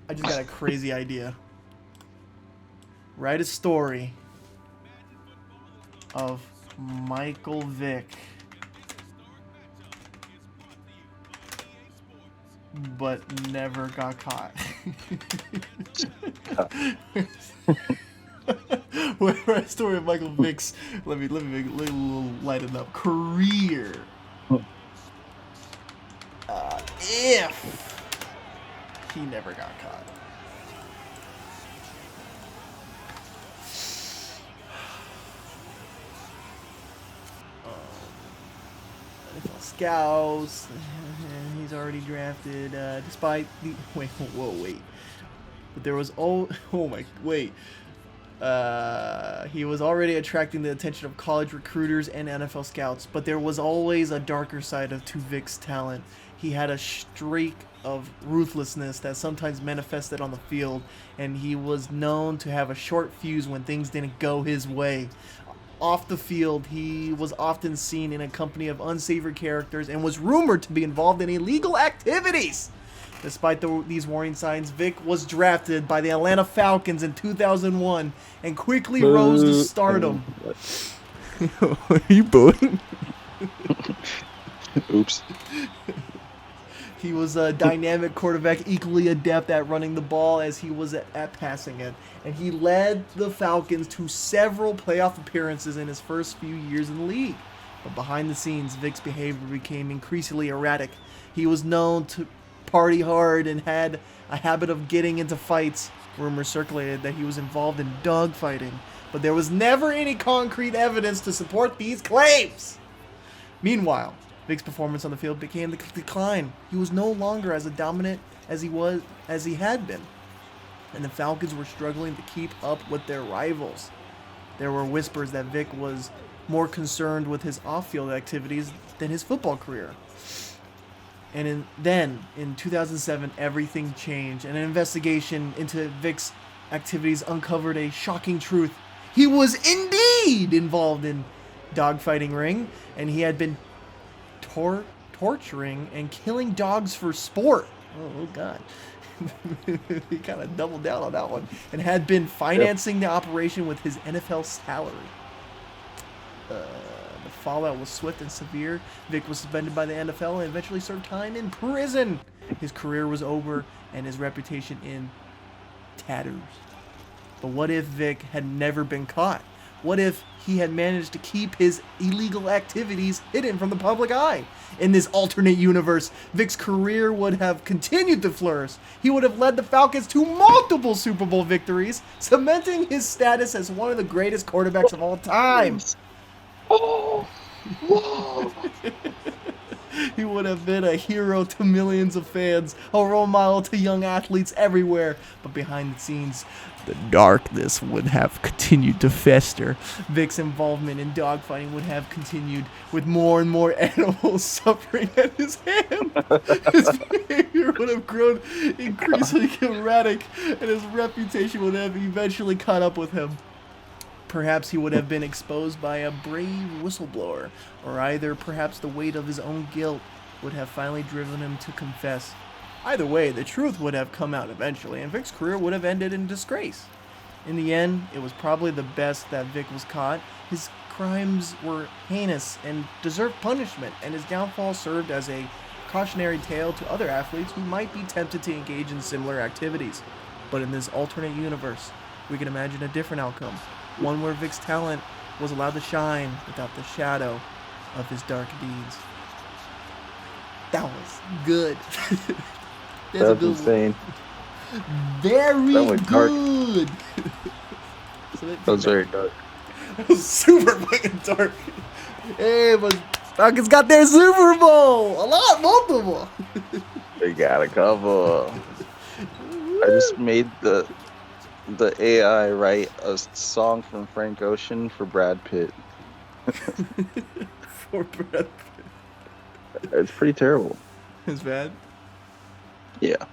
I just got a crazy idea. Write a story of Michael Vick, but never got caught. Write a story of Michael Vick's. Let me lighten up. Career. If he never got caught. NFL scouts. He's already drafted. Despite the wait. But there was he was already attracting the attention of college recruiters and NFL scouts, but there was always a darker side to Vick's talent. He had a streak of ruthlessness that sometimes manifested on the field, and he was known to have a short fuse when things didn't go his way. Off the field, he was often seen in a company of unsavory characters and was rumored to be involved in illegal activities. Despite these warning signs, Vick was drafted by the Atlanta Falcons in 2001 and quickly rose to stardom. Are you booing? Oops. He was a dynamic quarterback, equally adept at running the ball as he was at passing it. And he led the Falcons to several playoff appearances in his first few years in the league. But behind the scenes, Vick's behavior became increasingly erratic. He was known to party hard and had a habit of getting into fights. Rumors circulated that he was involved in dogfighting, but there was never any concrete evidence to support these claims. Meanwhile, Vick's performance on the field began to decline. He was no longer as dominant as he had been, and the Falcons were struggling to keep up with their rivals. There were whispers that Vick was more concerned with his off-field activities than his football career. And in 2007, everything changed, and an investigation into Vick's activities uncovered a shocking truth. He was indeed involved in dogfighting ring, and he had been torturing and killing dogs for sport. Oh God. He kind of doubled down on that one, and had been financing the operation with his NFL salary. The fallout was swift and severe. Vick was suspended by the NFL and eventually served time in prison. His career was over and his reputation in tatters. But what if Vick had never been caught? What if he had managed to keep his illegal activities hidden from the public eye? In this alternate universe, Vick's career would have continued to flourish. He would have led the Falcons to multiple Super Bowl victories, cementing his status as one of the greatest quarterbacks of all time. Oh, whoa. He would have been a hero to millions of fans, a role model to young athletes everywhere. But behind the scenes, the darkness would have continued to fester. Vick's involvement in dogfighting would have continued, with more and more animals suffering at his hand. His behavior would have grown increasingly erratic, and his reputation would have eventually caught up with him. Perhaps he would have been exposed by a brave whistleblower, or either perhaps the weight of his own guilt would have finally driven him to confess. Either way, the truth would have come out eventually, and Vick's career would have ended in disgrace. In the end, it was probably the best that Vick was caught. His crimes were heinous and deserved punishment, and his downfall served as a cautionary tale to other athletes who might be tempted to engage in similar activities. But in this alternate universe, we can imagine a different outcome. One where Vick's talent was allowed to shine without the shadow of his dark deeds. That was good. That's insane. Very good. That was very dark. That was super fucking dark. Hey, but Falcons got their Super Bowl. Multiple. They got a couple. I just made the AI write a song from Frank Ocean for Brad Pitt. For Brad Pitt. It's pretty terrible. It's bad? Yeah.